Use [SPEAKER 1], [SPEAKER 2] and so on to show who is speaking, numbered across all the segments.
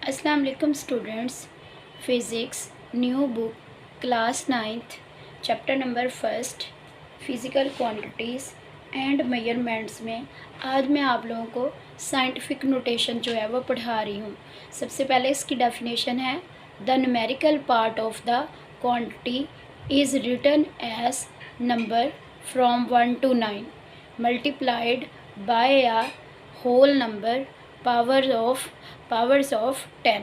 [SPEAKER 1] अस्सलाम वालेकुम students. Physics new book class 9th chapter number 1 physical quantities and measurements में आज मैं आप लोगों को साइंटिफिक नोटेशन जो है वो पढ़ा रही हूँ। सबसे पहले इसकी डेफिनेशन है the numerical part of the quantity is written as number from 1 to 9 multiplied by a whole number powers of 10।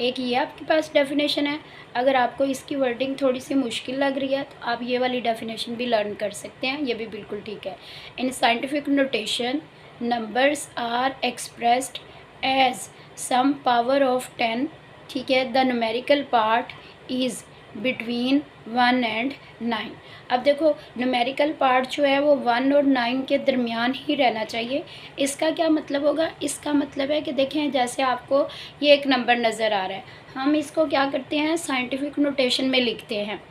[SPEAKER 1] एक ये आपके पास डेफिनेशन है। अगर आपको इसकी वर्डिंग थोड़ी सी मुश्किल लग रही है तो आप ये वाली डेफिनेशन भी लर्न कर सकते हैं, ये भी बिल्कुल ठीक है। In scientific notation numbers are expressed as some power of 10। ठीक है, the numerical part is between 1 and 9। अब देखो न्यूमेरिकल पार्ट जो है वो 1 और 9 के दरमियान ही रहना चाहिए। इसका क्या मतलब होगा? इसका मतलब है कि देखें, जैसे आपको ये एक नंबर नज़र आ रहा है, हम इसको क्या करते हैं, साइंटिफिक नोटेशन में लिखते हैं।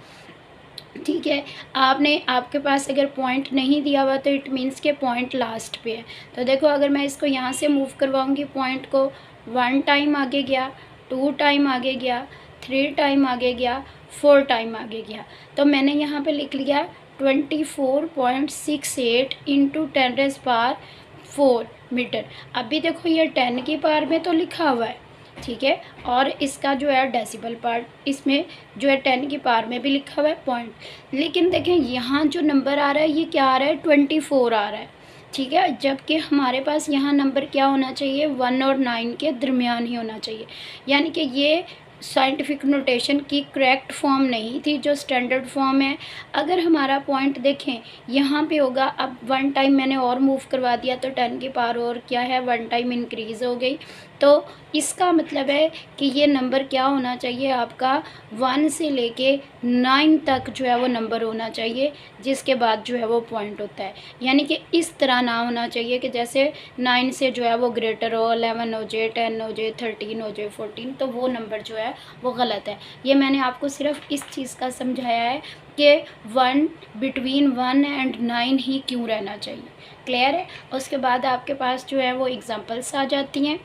[SPEAKER 1] ठीक है, आपके पास अगर पॉइंट नहीं दिया हुआ तो इट मीन्स के पॉइंट लास्ट पे है। तो देखो, अगर मैं इसको यहाँ से मूव करवाऊँगी पॉइंट को, 1 टाइम आगे गया, 2 टाइम आगे गया, 3 टाइम आगे गया, 4 टाइम आगे गया, तो मैंने यहाँ पे लिख लिया 24.68 इंटू 10⁻⁴ मीटर। अभी देखो ये 10 की पावर में तो लिखा हुआ है, ठीक है, और इसका जो है डेसिबल पार्ट इसमें जो है 10 की पावर में भी लिखा हुआ है पॉइंट। लेकिन देखें यहाँ जो नंबर आ रहा है ये क्या आ रहा है, 24 आ रहा है। ठीक है, जबकि हमारे पास यहाँ नंबर क्या होना चाहिए, 1 और 9 के दरमियान ही होना चाहिए। यानी कि ये साइंटिफिक नोटेशन की करेक्ट फॉर्म नहीं थी, जो स्टैंडर्ड फॉर्म है। अगर हमारा पॉइंट देखें यहाँ पे होगा, अब 1 टाइम मैंने और मूव करवा दिया तो 10 की पावर और क्या है, 1 टाइम इंक्रीज़ हो गई। तो इसका मतलब है कि ये नंबर क्या होना चाहिए आपका, 1 से लेके 9 तक जो है वो नंबर होना चाहिए, जिसके बाद जो है वो पॉइंट होता है। यानी कि इस तरह ना होना चाहिए कि जैसे 9 से जो है वो ग्रेटर हो, 11 हो जाए, 10 हो जाए, 13 हो जाए, 14, तो वो नंबर जो है वो गलत है। ये मैंने आपको सिर्फ इस चीज़ का समझाया है कि 1 बिटवीन 1 and 9 ही क्यों रहना चाहिए। क्लियर है? उसके बाद आपके पास जो है वो एग्जांपल्स आ जाती हैं।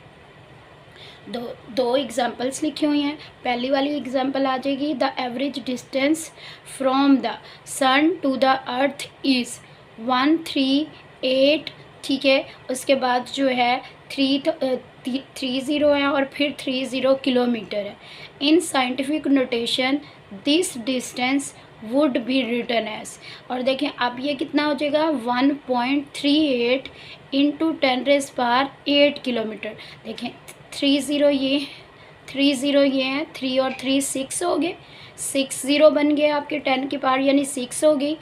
[SPEAKER 1] दो एग्जांपल्स लिखी हुई हैं। पहली वाली एग्जांपल आ जाएगी, the average distance from the sun to the earth is 138। ठीक है, उसके बाद जो है 30 है और फिर 30 किलोमीटर है। In scientific notation this distance would be written as, और देखें अब ये कितना हो जाएगा, 1.38 इंटू 10⁸ किलोमीटर। देखें 30 ये 30 ये हैं, 3 और 3 6 हो गए, 60 बन गए आपके 10 की पावर, यानी 6 हो गई।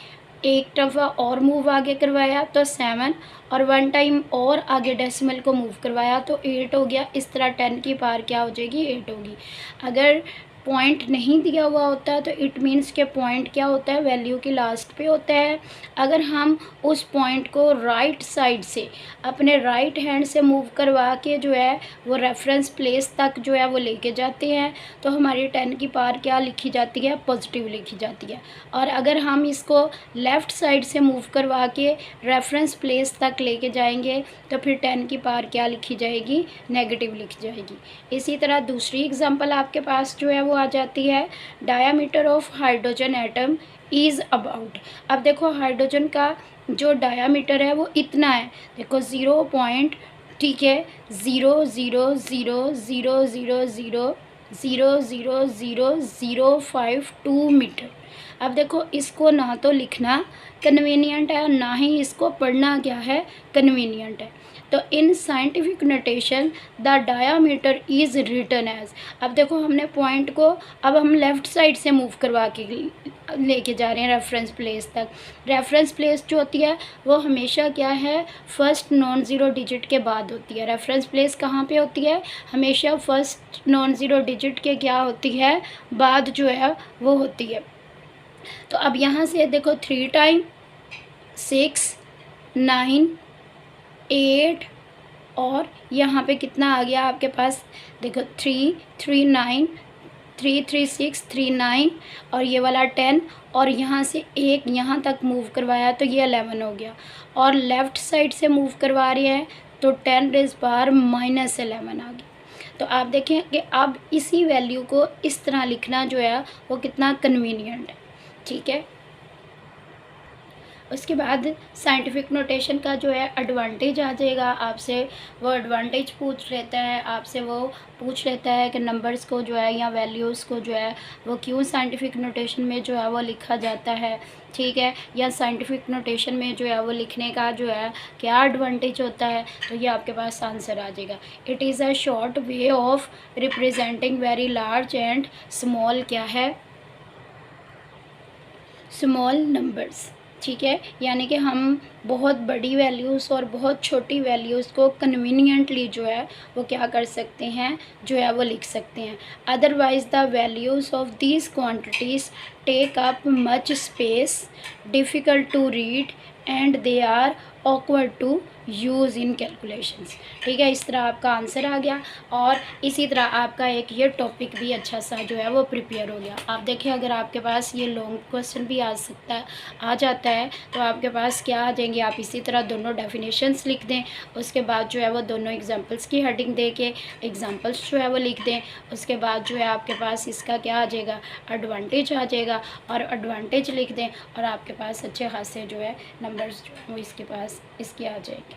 [SPEAKER 1] एक दफ़ा और मूव आगे करवाया तो 7, और 1 टाइम और आगे डेसिमल को मूव करवाया तो 8 हो गया। इस तरह 10 की पावर क्या हो जाएगी, 8 होगी। अगर पॉइंट नहीं दिया हुआ होता है तो इट मीन्स के पॉइंट क्या होता है, वैल्यू की लास्ट पे होता है। अगर हम उस पॉइंट को राइट साइड से अपने राइट हैंड से मूव करवा के जो है वो रेफरेंस प्लेस तक जो है वो लेके जाते हैं तो हमारी 10 की पावर क्या लिखी जाती है, पॉजिटिव लिखी जाती है। और अगर हम इसको लेफ़्ट साइड से मूव करवा के रेफरेंस प्लेस तक लेके जाएंगे तो फिर 10 की पावर क्या लिखी जाएगी, नेगेटिव लिखी जाएगी। इसी तरह दूसरी एग्जांपल आपके पास जो है वो आ जाती है, diameter of hydrogen atom is about. अब देखो हाइड्रोजन का जो डायामीटर है वो इतना है, देखो 0 पॉइंट, ठीक है, 0.00000000052 मीटर। अब देखो इसको ना तो लिखना कन्वीनियंट है और ना ही इसको पढ़ना क्या है, कन्वीनियंट है। तो in scientific notation the diameter is written as, अब देखो हमने पॉइंट को अब हम लेफ़्ट साइड से मूव करवा के लेके जा रहे हैं रेफरेंस प्लेस तक। रेफरेंस प्लेस जो होती है वो हमेशा क्या है, फर्स्ट नॉन ज़ीरो डिजिट के बाद होती है। रेफरेंस प्लेस कहाँ पे होती है, हमेशा फर्स्ट नॉन ज़ीरो डिजिट के क्या होती है, बाद जो है वो होती है। तो अब यहाँ से देखो 3 टाइम 6 9 8 और यहाँ पे कितना आ गया आपके पास, देखो 3 3 9 3 3 6 3 9 और ये वाला 10, और यहाँ से एक यहाँ तक मूव करवाया तो ये 11 हो गया। और लेफ़्ट साइड से मूव करवा रहे हैं तो 10⁻⁻11 आ गया। तो आप देखें कि अब इसी वैल्यू को इस तरह लिखना जो है वो कितना कन्वीनियंट है, ठीक है। उसके बाद साइंटिफिक नोटेशन का जो है एडवांटेज आ जाएगा, आपसे वो एडवांटेज पूछ लेता है, आपसे वो पूछ लेता है कि नंबर्स को जो है या वैल्यूज़ को जो है वो क्यों साइंटिफिक नोटेशन में जो है वो लिखा जाता है, ठीक है, या साइंटिफिक नोटेशन में जो है वो लिखने का जो है क्या एडवांटेज होता है। तो ये आपके पास आंसर आ जाएगा। It is a short way of representing very large and small, क्या है, स्मॉल नंबर्स, ठीक है। यानी कि हम बहुत बड़ी वैल्यूज़ और बहुत छोटी वैल्यूज़ को कन्वीनियंटली जो है वो क्या कर सकते हैं, जो है वो लिख सकते हैं। Otherwise the values of these quantities take up much space, difficult to read and they are awkward to use in calculations, ठीक है। इस तरह आपका आंसर आ गया और इसी तरह आपका एक ये टॉपिक भी अच्छा सा जो है वो प्रिपेयर हो गया। आप देखें अगर आपके पास ये लॉन्ग क्वेश्चन भी आ सकता है, आ जाता है, तो आपके पास क्या आ जाएंगे, आप इसी तरह दोनों डेफिनेशंस लिख दें, उसके बाद जो है वो दोनों एग्जांपल्स की हेडिंग दे के एग्जांपल्स जो है वो लिख दें, उसके बाद जो है आपके पास इसका क्या आ जाएगा, एडवांटेज आ जाएगा और एडवांटेज लिख दें और आपके पास अच्छे खासे जो है नंबर्स जो है वो इसके पास इसके आ जाएंगे,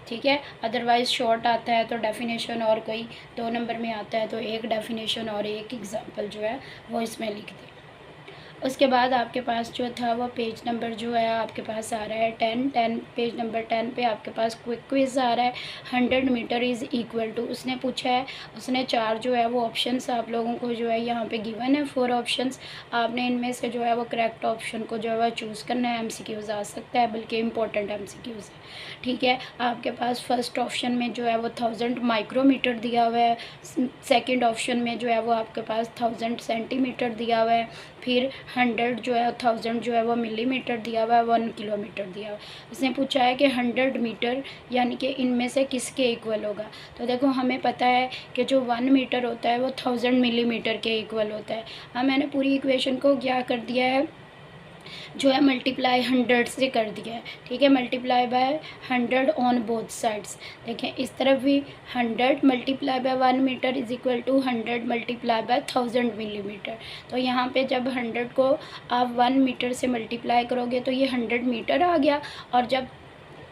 [SPEAKER 1] ठीक है। अदरवाइज़ शॉर्ट आता है तो डेफिनेशन और कोई 2 नंबर में आता है तो एक डेफिनेशन और एक एग्जांपल जो है वो इसमें लिख दें। उसके बाद आपके पास जो था वो पेज नंबर जो है आपके पास आ रहा है 10 पेज नंबर 10 पे आपके पास क्विक क्विज़ आ रहा है। 100 मीटर इज़ इक्वल टू, उसने पूछा है, उसने 4 जो है वो ऑप्शंस आप लोगों को जो है यहाँ पे गिवन है 4 ऑप्शंस, आपने इनमें से जो है वो करेक्ट ऑप्शन को जो है वो चूज़ करना है। MCQs आ सकता है, बल्कि इंपॉर्टेंट MCQs है, ठीक है। आपके पास फर्स्ट ऑप्शन में जो है वो 1000 माइक्रोमीटर दिया हुआ है, सेकेंड ऑप्शन में जो है वो आपके पास 1000 सेंटीमीटर दिया हुआ है, फिर 100 जो है 1000 जो है वो मिलीमीटर दिया हुआ है, 1 किलोमीटर दिया हुआ है। उसने पूछा है कि 100 मीटर यानी कि इनमें से किसके इक्वल होगा। तो देखो हमें पता है कि जो 1 मीटर होता है वो 1000 मिलीमीटर के इक्वल होता है। अब मैंने पूरी इक्वेशन को क्या कर दिया है, जो है मल्टीप्लाई 100 से कर दिया है, ठीक है। Multiply by 100 on both sides. देखें इस तरफ भी 100 multiply by 1 metre is equal to 100 multiply by 1000 millimetre. तो यहाँ पे जब 100 को आप 1 मीटर से मल्टीप्लाई करोगे तो ये 100 मीटर आ गया, और जब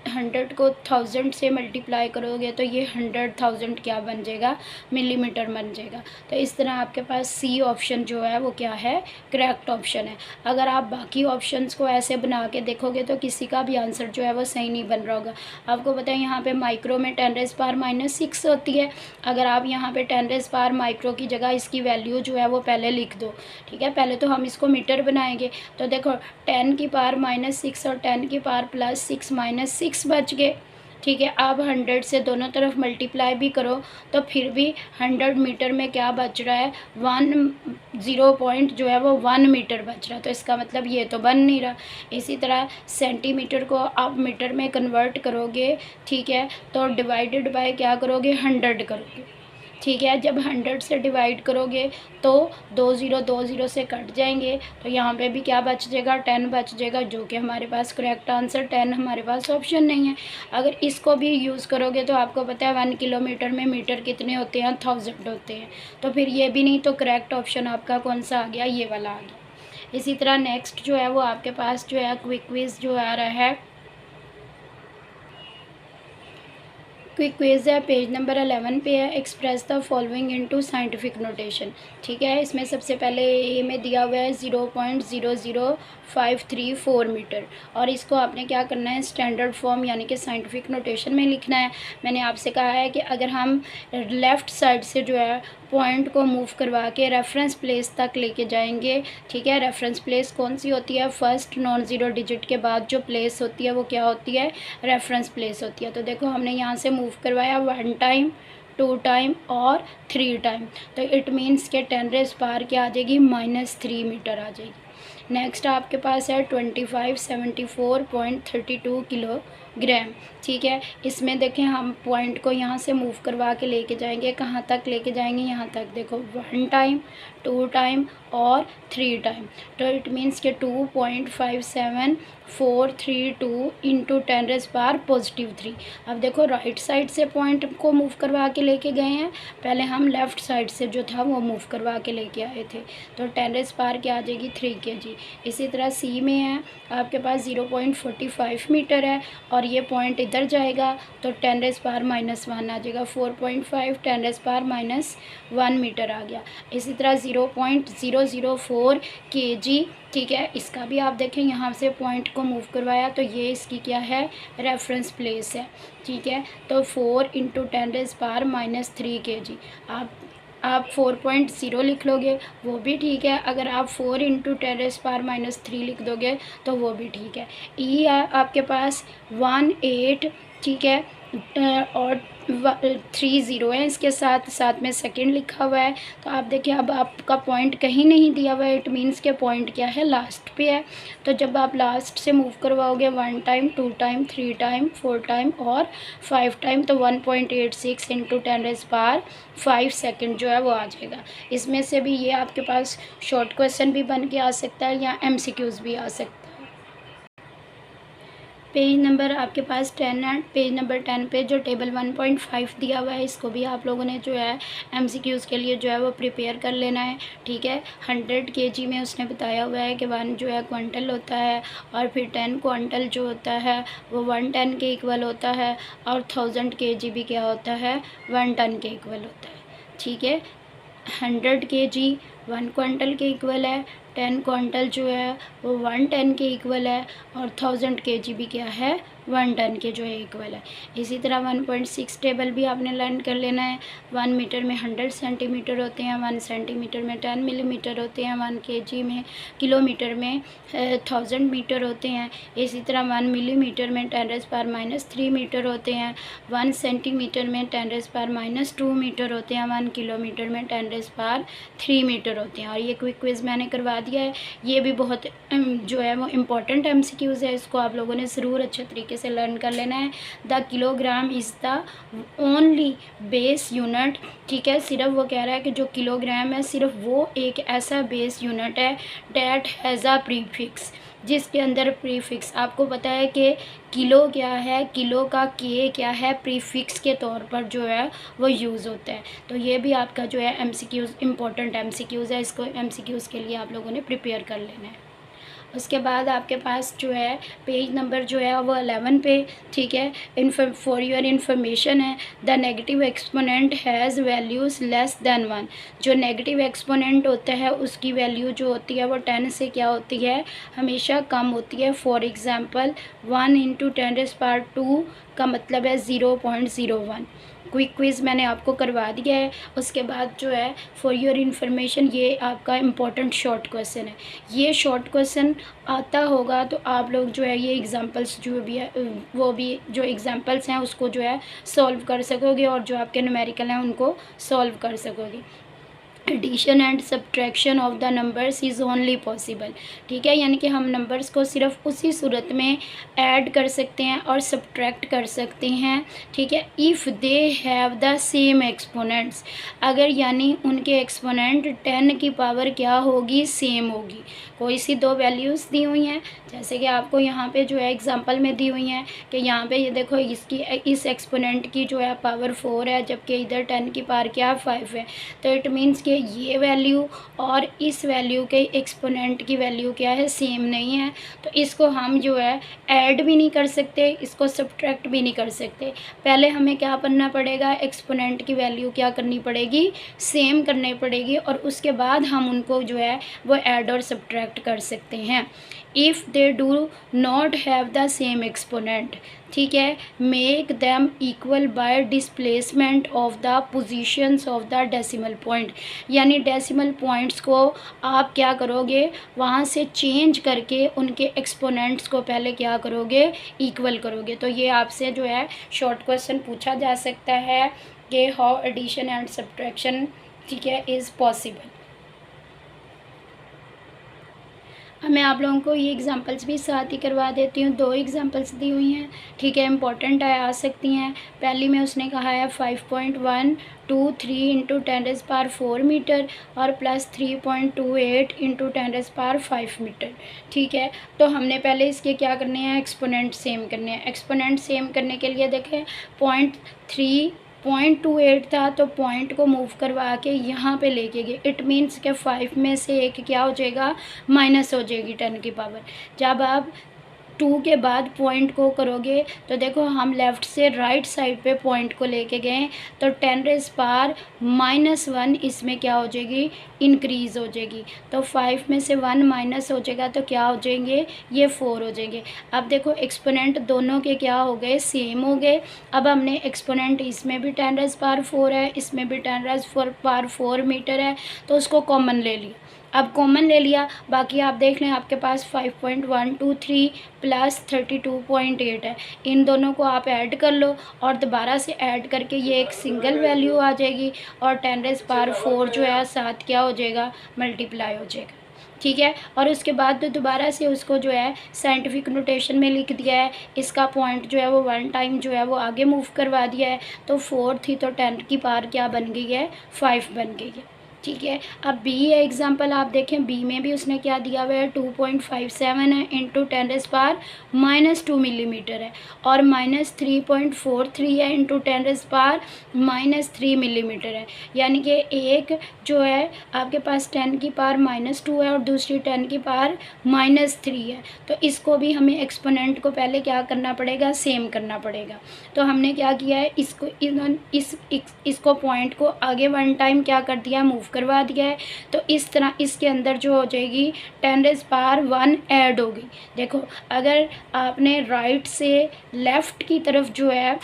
[SPEAKER 1] 100 को 1000 से मल्टीप्लाई करोगे तो ये 100,000 क्या बन जाएगा, मिलीमीटर बन जाएगा। तो इस तरह आपके पास सी ऑप्शन जो है वो क्या है, करेक्ट ऑप्शन है। अगर आप बाकी ऑप्शंस को ऐसे बना के देखोगे तो किसी का भी आंसर जो है वो सही नहीं बन रहा होगा। आपको पता है यहाँ पे माइक्रो में 10⁻⁻6 होती है। अगर आप यहाँ पे 10⁻⁻ माइक्रो की जगह इसकी वैल्यू जो है वो पहले लिख दो, ठीक है। पहले तो हम इसको मीटर बनाएंगे, तो देखो 10⁻⁻6 और 10⁻+6 -6 बच गए, ठीक है। अब 100 से दोनों तरफ मल्टीप्लाई भी करो तो फिर भी 100 मीटर में क्या बच रहा है, 0 पॉइंट जो है वो 1 मीटर बच रहा है। तो इसका मतलब ये तो बन नहीं रहा। इसी तरह सेंटीमीटर को आप मीटर में कन्वर्ट करोगे, ठीक है, तो डिवाइडेड बाय क्या करोगे, 100 करोगे, ठीक है। जब 100 से डिवाइड करोगे तो 2 0 से कट जाएंगे, तो यहाँ पे भी क्या बच जाएगा, 10 बच जाएगा, जो कि हमारे पास करेक्ट आंसर 10 हमारे पास ऑप्शन नहीं है। अगर इसको भी यूज़ करोगे तो आपको पता है 1 किलोमीटर में मीटर कितने होते हैं, 1000 होते हैं। तो फिर ये भी नहीं, तो करेक्ट ऑप्शन आपका कौन सा आ गया, ये वाला आ गया। इसी तरह नेक्स्ट जो है वो आपके पास जो है क्विक क्विज़ जो आ रहा है, क्विक क्विज़ है, पेज नंबर 11 पे है। Express the following into scientific notation, ठीक है। इसमें सबसे पहले ए में दिया हुआ है 0.00534 मीटर, और इसको आपने क्या करना है, स्टैंडर्ड फॉर्म यानी कि साइंटिफिक नोटेशन में लिखना है। मैंने आपसे कहा है कि अगर हम लेफ़्ट साइड से जो है पॉइंट को मूव करवा के रेफरेंस प्लेस तक लेके जाएंगे, ठीक है। रेफरेंस प्लेस कौन सी होती है, फर्स्ट नॉन ज़ीरो डिजिट के बाद जो प्लेस होती है वो क्या होती है, रेफरेंस प्लेस होती है। तो देखो हमने यहाँ से मूव करवाया 1 टाइम, 2 टाइम और 3 टाइम, तो इट मीन्स के 10⁻⁻ क्या आ जाएगी, -3 मीटर आ जाएगी। नेक्स्ट आपके पास है 2574.32 ग्राम। ठीक है, इसमें देखें हम पॉइंट को यहाँ से मूव करवा के लेके जाएंगे, कहाँ तक लेके जाएंगे, यहाँ तक। देखो 1 टाइम, 2 टाइम और 3 टाइम। तो इट मीन्स के 2.57432 इंटू 10⁻⁻3। अब देखो राइट साइड से पॉइंट को मूव करवा के लेके गए हैं, पहले हम लेफ़्ट साइड से जो था वो मूव करवा के लेके आए थे। तो 10⁻⁻ क्या आ जाएगी 3 kg। इसी तरह सी में है आपके पास 0.45 मीटर है और ये पॉइंट इधर जाएगा तो 10⁻⁻1 आ जाएगा। 4.5 10⁻⁻1 मीटर आ गया। इसी तरह 0.004 kg। ठीक है, इसका भी आप देखें यहाँ से पॉइंट को मूव करवाया तो ये इसकी क्या है, रेफरेंस प्लेस है। ठीक है, तो 4 इंटू 10⁻⁻3 kg। आप 4.0 लिख लोगे वो भी ठीक है, अगर आप 4 इंटू 10⁻⁻3 लिख दोगे तो वो भी ठीक है। ई है आपके पास 18। ठीक है, और 30 है, इसके साथ साथ में सेकंड लिखा हुआ है। तो आप देखिए अब आपका पॉइंट कहीं नहीं दिया हुआ है, इट मीन्स के पॉइंट क्या है, लास्ट पे है। तो जब आप लास्ट से मूव करवाओगे 1 टाइम, 2 टाइम, 3 टाइम, 4 टाइम और 5 टाइम, तो 1.86 इंटू 10⁻5 सेकेंड जो है वो आ जाएगा। इसमें से भी ये आपके पास शॉर्ट क्वेश्चन भी बन के आ सकता है या MCQs भी आ सकता है। पेज नंबर आपके पास 10 है। पेज नंबर 10 पे जो टेबल 1.5 दिया हुआ है इसको भी आप लोगों ने जो है MCQs के लिए जो है वो प्रिपेयर कर लेना है। ठीक है, 100 kg में उसने बताया हुआ है कि 1 जो है क्विंटल होता है और फिर 10 क्विंटल जो होता है वो 1 टन के इक्वल होता है और 1000 kg भी क्या होता है, 1 टन के इक्वल होता है। ठीक है, 100 kg 1 क्विंटल के इक्वल है, 10 क्विंटल जो है वो 1 टन के इक्वल है और 1000 kg भी क्या है, 1 टन के जो है इक्वल है। इसी तरह 1.6 टेबल भी आपने लर्न कर लेना है। 1 मीटर में 100 सेंटीमीटर होते हैं, 1 सेंटीमीटर में 10 मिलीमीटर होते हैं, 1 kg में किलोमीटर में 1000 मीटर होते हैं। इसी तरह 1 मिलीमीटर में 10⁻³ मीटर होते हैं, 1 सेंटीमीटर में 10⁻² मीटर होते हैं, 1 किलोमीटर में 10⁻³ मीटर होते हैं। और ये क्विक क्विज़ मैंने करवा दिया है, ये भी बहुत जो है वो इम्पॉर्टेंट MCQs है, इसको आप लोगों ने ज़रूर अच्छे तरीके से लर्न कर लेना है। The kilogram is the only base unit. ठीक है, सिर्फ वो कह रहा है कि जो किलोग्राम है सिर्फ वो एक ऐसा बेस यूनिट है डैट हैज़ अ प्रीफिक्स, जिसके अंदर प्रीफिक्स, आपको पता है कि किलो क्या है, किलो का के क्या है, प्रीफिक्स के तौर पर जो है वो यूज़ होता है। तो ये भी आपका जो है MCQs इम्पोर्टेंट MCQs है, इसको MCQs के लिए आप लोगों ने प्रिपेयर कर लेना है। उसके बाद आपके पास जो है पेज नंबर जो है वो 11 पे। ठीक है, फॉर योर इन्फॉर्मेशन है, the negative exponent has values less than 1। जो नेगेटिव एक्सपोनेंट होता है उसकी वैल्यू जो होती है वो 10 से क्या होती है, हमेशा कम होती है। फॉर एग्ज़ाम्पल 1 इंटू 10⁻² का मतलब है 0.01। क्विक क्विज़ मैंने आपको करवा दिया है। उसके बाद जो है फॉर योर इन्फॉर्मेशन ये आपका इम्पोर्टेंट शॉर्ट क्वेश्चन है। ये शॉर्ट क्वेश्चन आता होगा तो आप लोग जो है ये एग्जांपल्स जो भी है वो भी जो एग्जांपल्स हैं उसको जो है सॉल्व कर सकोगे और जो आपके न्यूमेरिकल हैं उनको सॉल्व कर सकोगे। Addition and subtraction of the numbers is only possible. ठीक है, यानी कि हम नंबर्स को सिर्फ उसी सूरत में ऐड कर सकते हैं और सब्ट्रैक्ट कर सकते हैं। ठीक है, if they have the same exponents, अगर यानी उनके एक्सपोनेंट 10 की पावर क्या होगी, सेम होगी। कोई सी दो वैल्यूज़ दी हुई हैं, जैसे कि आपको यहाँ पे जो है एग्जांपल में दी हुई हैं कि यहाँ पे ये देखो इसकी इस एक्सपोनेंट की जो है पावर 4 है जबकि इधर 10 की पावर क्या 5 है। तो इट मीन्स कि ये वैल्यू और इस वैल्यू के एक्सपोनेंट की वैल्यू क्या है, सेम नहीं है। तो इसको हम जो है ऐड भी नहीं कर सकते, इसको सब्ट्रैक्ट भी नहीं कर सकते। पहले हमें क्या करना पड़ेगा, एक्सपोनेंट की वैल्यू क्या करनी पड़ेगी, सेम करनी पड़ेगी और उसके बाद हम उनको जो है वो ऐड और सब्ट्रैक्ट कर सकते हैं। If they do not have the same exponent, ठीक है, make them equal bye displacement of the positions of the decimal point. यानी डेसिमल पॉइंट्स को आप क्या करोगे, वहाँ से चेंज करके उनके एक्सपोनेंट्स को पहले क्या करोगे, इक्वल करोगे। तो ये आपसे जो है शॉर्ट क्वेश्चन पूछा जा सकता है कि हाउ एडिशन एंड सब्ट्रैक्शन, ठीक है, इज़ पॉसिबल। अब मैं आप लोगों को ये एग्जांपल्स भी साथ ही करवा देती हूँ। 2 एग्जांपल्स दी हुई हैं, ठीक है, इम्पॉर्टेंट है, आ सकती हैं। पहली में उसने कहा है 5.123 इंटू 10⁻⁴ मीटर और प्लस 3.28 इंटू 10⁻⁵ मीटर, ठीक है। तो हमने पहले इसके क्या करने हैं, एक्सपोनेंट सेम करने हैं। एक्सपोनेंट सेम करने के लिए देखें 0.28 था तो पॉइंट को मूव करवा के यहाँ पे लेके गए। इट मीन्स के 5 में से एक क्या हो जाएगा, माइनस हो जाएगी 10 की पावर। जब आप 2 के बाद पॉइंट को करोगे तो देखो हम लेफ़्ट से राइट साइड पे पॉइंट को लेके गए तो 10⁻⁻1 इसमें क्या हो जाएगी, इंक्रीज़ हो जाएगी। तो 5 में से 1 माइनस हो जाएगा तो क्या हो जाएंगे, ये 4 हो जाएंगे। अब देखो एक्सपोनेंट दोनों के क्या हो गए, सेम हो गए। अब हमने एक्सपोनेंट इसमें भी 10⁻⁴ है, इसमें भी 10⁻⁴ मीटर है, तो उसको कॉमन ले लिया। अब कॉमन ले लिया, बाकी आप देख लें आपके पास 5.123 प्लस 32.8 है। इन दोनों को आप ऐड कर लो और दोबारा से ऐड करके ये एक सिंगल वैल्यू आ जाएगी और 10⁻⁴ जो है साथ क्या हो जाएगा, मल्टीप्लाई हो जाएगा, ठीक है। और उसके बाद तो दोबारा से उसको जो है साइंटिफिक नोटेशन में लिख दिया है। इसका पॉइंट जो है वो 1 टाइम जो है वो आगे मूव करवा दिया है। तो 4 थी तो 10 की पावर क्या बन गई है, 5 बन गई है, ठीक है। अब बी है एग्जांपल, आप देखें बी में भी उसने क्या दिया हुआ है, 2.57 है इंटू 10⁻⁻2 मिलीमीटर है और -3.43 है इंटू 10⁻⁻3 मिलीमीटर है। यानी कि एक जो है आपके पास 10 की पावर -2 है और दूसरी 10 की पावर -3 है। तो इसको भी हमें एक्सपोनेंट को पहले क्या करना पड़ेगा, सेम करना पड़ेगा। तो हमने क्या किया है, इसको पॉइंट को आगे 1 टाइम क्या कर दिया, मूव करवा दिया है। तो इस तरह इसके अंदर जो हो जाएगी 10⁻1 ऐड होगी। देखो अगर आपने राइट से लेफ़्ट की तरफ जो है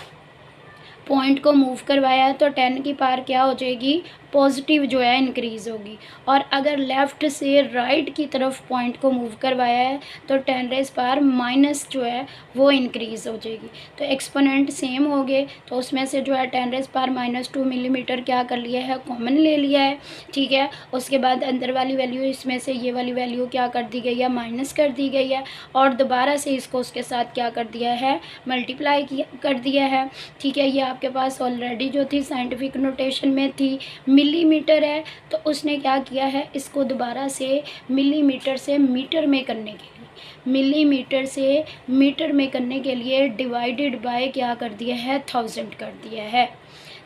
[SPEAKER 1] पॉइंट को मूव करवाया है तो 10 की पावर क्या हो जाएगी, पॉजिटिव जो है इंक्रीज़ होगी। और अगर लेफ़्ट से राइट की तरफ पॉइंट को मूव करवाया है तो 10⁻⁻- जो है वो इंक्रीज़ हो जाएगी। तो एक्सपोनेंट सेम हो गए तो उसमें से जो है 10⁻⁻2 मिलीमीटर क्या कर लिया है, कॉमन ले लिया है, ठीक है। उसके बाद अंदर वाली वैल्यू इसमें से ये वाली वैल्यू क्या कर दी गई है, माइनस कर दी गई है और दोबारा से इसको उसके साथ क्या कर दिया है, मल्टीप्लाई कर दिया है, ठीक है। ये आपके पास ऑलरेडी जो थी साइंटिफिक नोटेशन में थी, मिलीमीटर है तो उसने क्या किया है, इसको दोबारा से मिलीमीटर से मीटर में करने के लिए, मिलीमीटर से मीटर में करने के लिए डिवाइडेड बाय क्या कर दिया है, 1000 कर दिया है,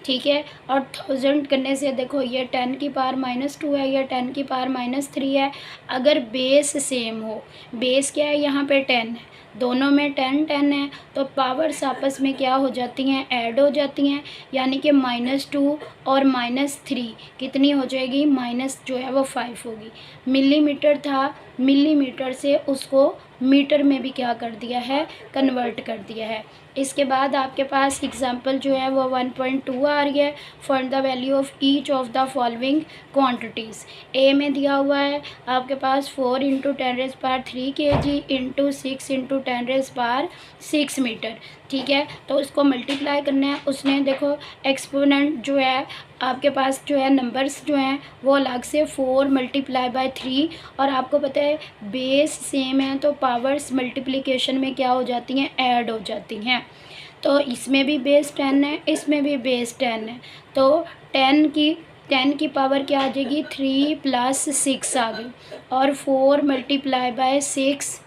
[SPEAKER 1] ठीक है। और 1000 करने से देखो ये 10 की पावर -2 है, ये 10 की पावर -3 है। अगर बेस सेम हो, बेस क्या है यहाँ पे 10 है, दोनों में 10 है तो पावर्स आपस में क्या हो जाती हैं, ऐड हो जाती हैं। यानी कि -2 और -3 कितनी हो जाएगी, माइनस जो है वो 5 होगी। मिलीमीटर था, मिलीमीटर से उसको मीटर में भी क्या कर दिया है, कन्वर्ट कर दिया है। इसके बाद आपके पास एग्जांपल जो है वो 1.2 आ रही है। Find the value of each of the following quantities. A में दिया हुआ है आपके पास 4 into 10⁻³ kg into 6 into 10⁻6 metre, ठीक है। तो उसको मल्टीप्लाई करना है। उसने देखो एक्सपोनेंट जो है आपके पास जो है नंबर्स जो हैं वो अलग से 4 × 3 और आपको पता है बेस सेम है तो पावर्स मल्टीप्लिकेशन में क्या हो जाती हैं, ऐड हो जाती हैं। तो इसमें भी बेस 10 है, इसमें भी बेस 10 है, तो 10 की पावर क्या आ जाएगी, 3 + 6 आ गई और 4 × 6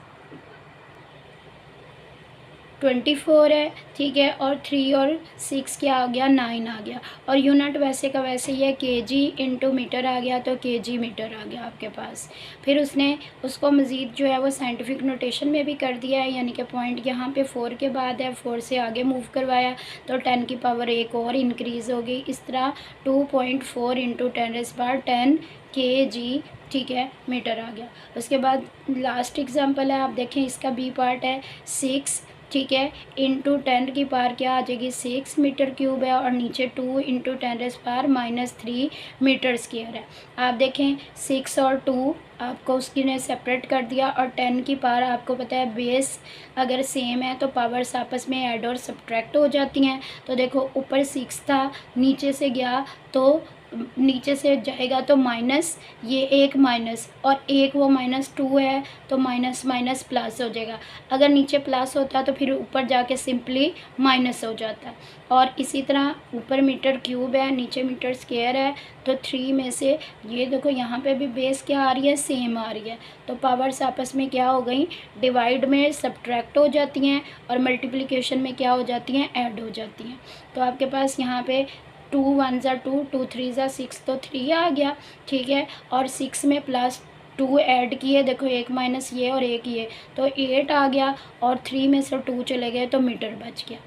[SPEAKER 1] 24 है, ठीक है। और 3 और 6 क्या आ गया, 9 आ गया। और यूनिट वैसे का वैसे ही है, केजी इंटू मीटर आ गया तो केजी मीटर आ गया आपके पास। फिर उसने उसको मज़ीद जो है वो साइंटिफिक नोटेशन में भी कर दिया है, यानी कि पॉइंट यहाँ पे 4 के बाद है, 4 से आगे मूव करवाया तो 10 की पावर एक और इंक्रीज़ हो गई। इस तरह 2.4 इंटू 10⁻10 kg, ठीक है, मीटर आ गया। उसके बाद लास्ट एग्जांपल है, आप देखें इसका बी पार्ट है 6, ठीक है, इंटू 10 की पावर क्या आ जाएगी, 6 मीटर क्यूब है और नीचे 2 इंटू 10⁻³ मीटर स्क्वायर है। आप देखें 6 और 2 आपको उसकी ने सेपरेट कर दिया और 10 की पावर आपको पता है बेस अगर सेम है तो पावर्स आपस में ऐड और सब्ट्रैक्ट हो जाती हैं। तो देखो ऊपर 6 था, नीचे से गया तो नीचे से जाएगा तो माइनस, ये एक माइनस और एक वो -2 है तो माइनस माइनस प्लस हो जाएगा। अगर नीचे प्लस होता तो फिर ऊपर जाके सिंपली माइनस हो जाता। और इसी तरह ऊपर मीटर क्यूब है, नीचे मीटर स्क्वायर है, तो 3 में से ये देखो यहाँ पे भी बेस क्या आ रही है, सेम आ रही है। तो पावर्स आपस में क्या हो गई, डिवाइड में सब्ट्रैक्ट हो जाती हैं और मल्टीप्लिकेशन में क्या हो जाती हैं, ऐड हो जाती हैं। तो आपके पास यहाँ पे 2 1 ज़ा 2, 2 3 ज़ा 6, तो 3 आ गया, ठीक है। और 6 में +2 ऐड किए, देखो एक माइनस ये और एक ये, तो 8 आ गया। और 3 में से 2 चले गए तो मीटर बच गया।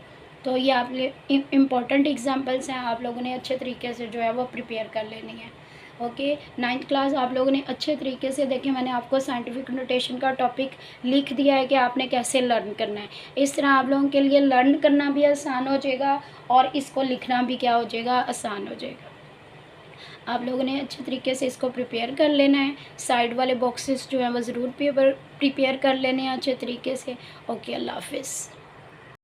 [SPEAKER 1] तो ये आप इम्पॉर्टेंट एग्जांपल्स हैं, आप लोगों ने अच्छे तरीके से जो है वो प्रिपेयर कर लेनी है। ओके, 9th क्लास आप लोगों ने अच्छे तरीके से देखें, मैंने आपको साइंटिफिक नोटेशन का टॉपिक लिख दिया है कि आपने कैसे लर्न करना है। इस तरह आप लोगों के लिए लर्न करना भी आसान हो जाएगा और इसको लिखना भी क्या हो जाएगा, आसान हो जाएगा। आप लोगों ने अच्छे तरीके से इसको प्रिपेयर कर लेना है। साइड वाले बॉक्सेस जो हैं वो ज़रूर प्रिपेयर कर लेने हैं अच्छे तरीके से। ओके, अल्लाह हाफिज़।